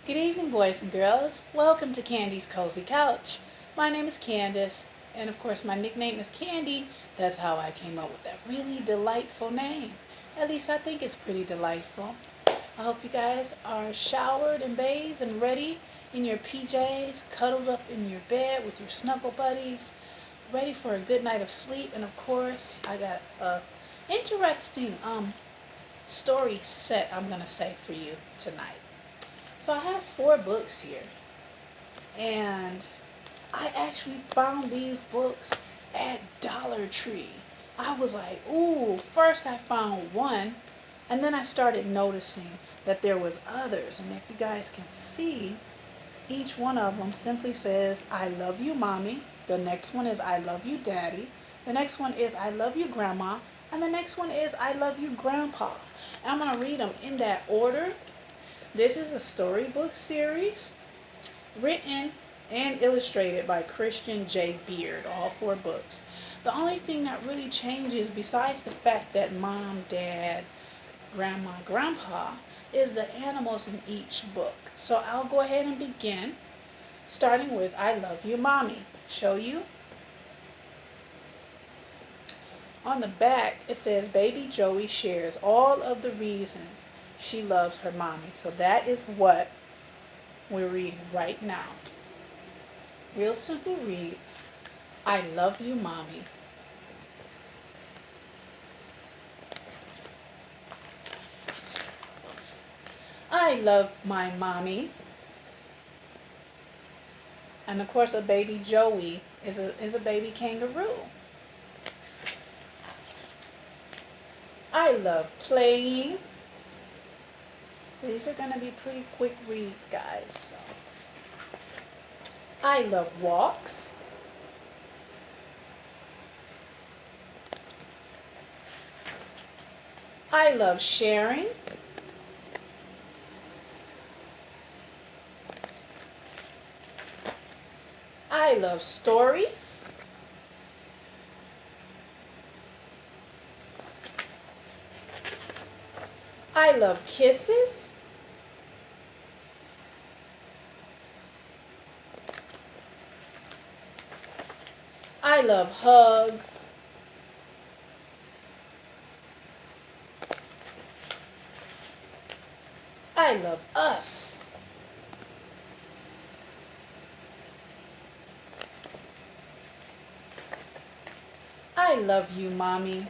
Good evening, boys and girls. Welcome to Candy's Cozy Couch. My name is Candace, and of course, my nickname is Candy. That's how I came up with that really delightful name. At least I think it's pretty delightful. I hope you guys are showered and bathed and ready in your PJs, cuddled up in your bed with your snuggle buddies, ready for a good night of sleep. And of course, I got a interesting story set I'm gonna say for you tonight. So I have 4 books here, and I actually found these books at Dollar Tree. I was like, ooh, first I found one, and then I started noticing that there was others. And if you guys can see, each one of them simply says, I love you, Mommy. The next one is, I love you, Daddy. The next one is, I love you, Grandma. And the next one is, I love you, Grandpa. And I'm going to read them in that order. This is a storybook series written and illustrated by Christian J. Beard, all 4 books. The only thing that really changes, besides the fact that Mom, Dad, Grandma, Grandpa, is the animals in each book. So I'll go ahead and begin, starting with I Love You, Mommy. Show you. On the back, it says, Baby Joey shares all of the reasons she loves her mommy. So that is what we're reading right now. Real simple reads, I love you, Mommy. I love my mommy. And of course, a baby Joey is a baby kangaroo. I love playing. These are going to be pretty quick reads, guys. So. I love walks. I love sharing. I love stories. I love kisses. I love hugs. I love us. I love you, Mommy.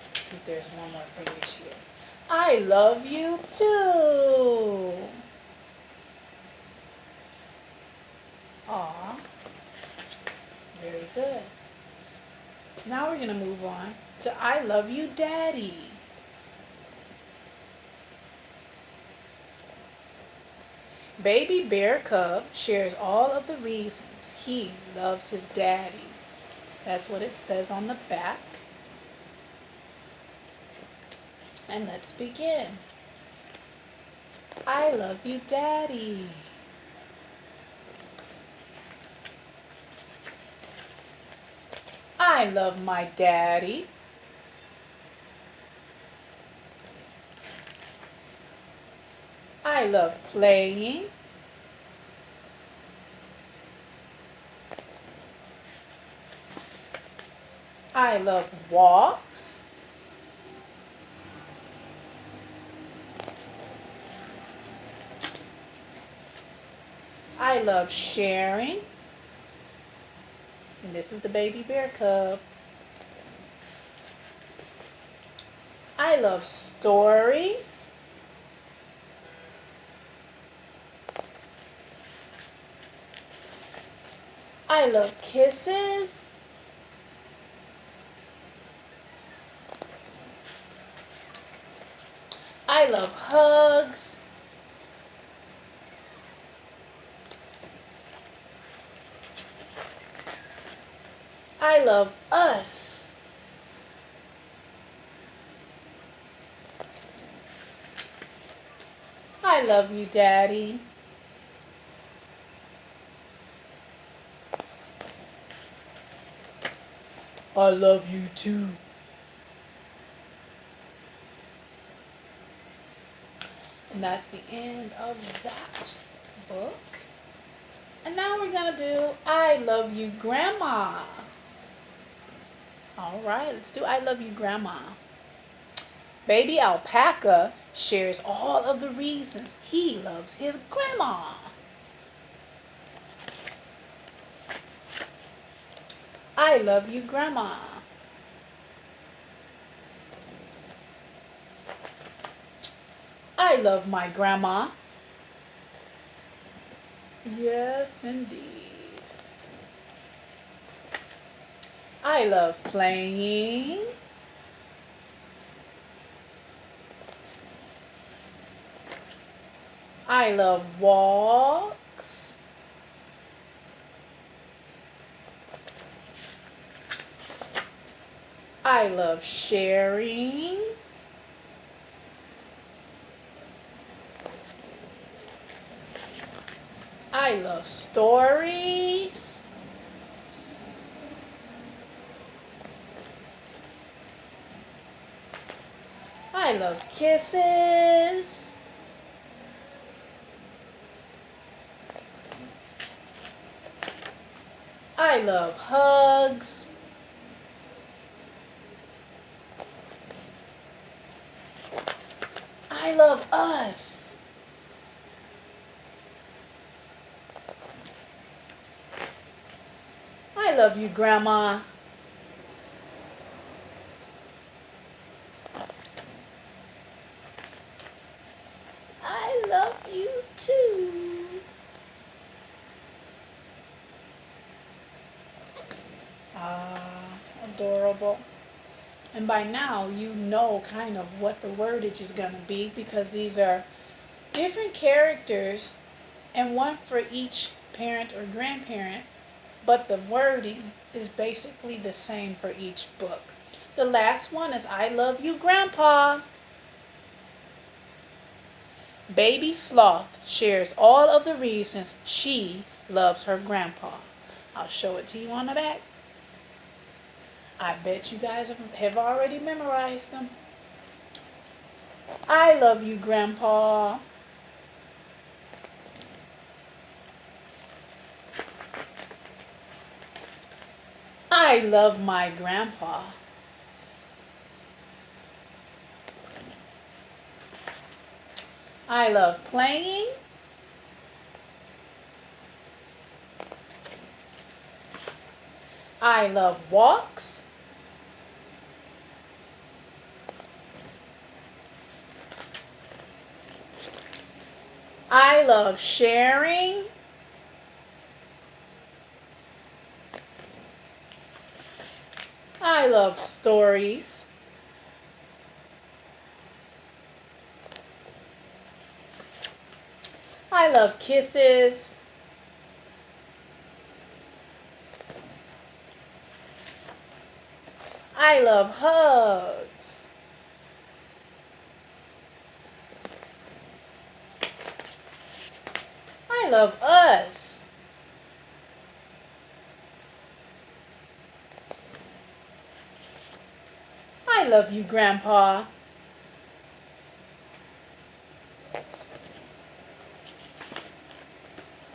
Let's see if there's one more page here. I love you too. Aw. Very good. Now we're going to move on to I love you, Daddy. Baby bear cub shares all of the reasons he loves his daddy. That's what it says on the back. And let's begin. I love you, Daddy. I love my daddy. I love playing. I love walks. I love sharing. And this is the baby bear cub. I love stories. I love kisses. I love hugs. I love us. I love you, Daddy. I love you too. And that's the end of that book. And now we're going to do I Love You, Grandma. All right, let's do I Love You, Grandma. Baby Alpaca shares all of the reasons he loves his grandma. I love you, Grandma. I love my grandma. Yes, indeed. I love playing. I love walks. I love sharing. I love stories. I love kisses. I love hugs. I love us. I love you, Grandma. I love you too. Adorable. And by now you know kind of what the wordage is going to be because these are different characters and one for each parent or grandparent, but the wording is basically the same for each book. The last one is I Love You, Grandpa. Baby Sloth shares all of the reasons she loves her grandpa. I'll show it to you on the back. I bet you guys have already memorized them. I love you, Grandpa. I love my grandpa. I love playing. I love walks. I love sharing. I love stories. I love kisses. I love hugs. I love us. I love you, Grandpa.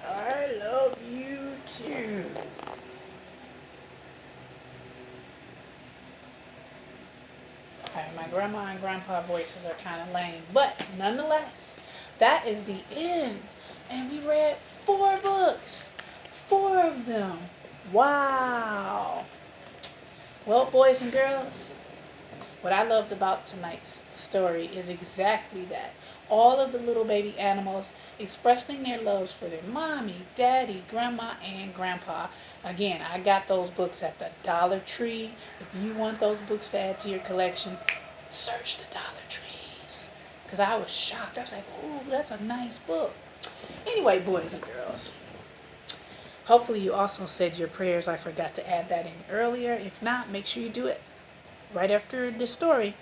I love you too. Alright, my grandma and grandpa voices are kind of lame, but nonetheless, that is the end. And we read 4 books. 4 of them. Wow. Well, boys and girls, what I loved about tonight's story is exactly that. All of the little baby animals expressing their loves for their mommy, daddy, grandma, and grandpa. Again, I got those books at the Dollar Tree. If you want those books to add to your collection, search the Dollar Trees. Because I was shocked. I was like, ooh, that's a nice book. Anyway, boys and girls, hopefully you also said your prayers. I forgot to add that in earlier. If not, make sure you do it right after this story.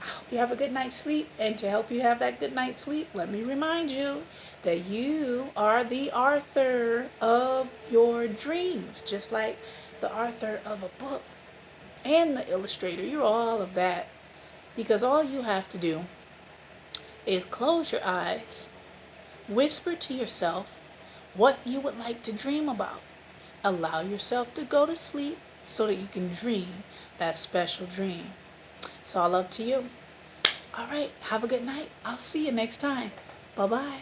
I hope you have a good night's sleep. And to help you have that good night's sleep, let me remind you that you are the author of your dreams, just like the author of a book and the illustrator. You're all of that because all you have to do is close your eyes, whisper to yourself what you would like to dream about. Allow yourself to go to sleep so that you can dream that special dream. It's all up to you. All right, have a good night. I'll see you next time. Bye bye.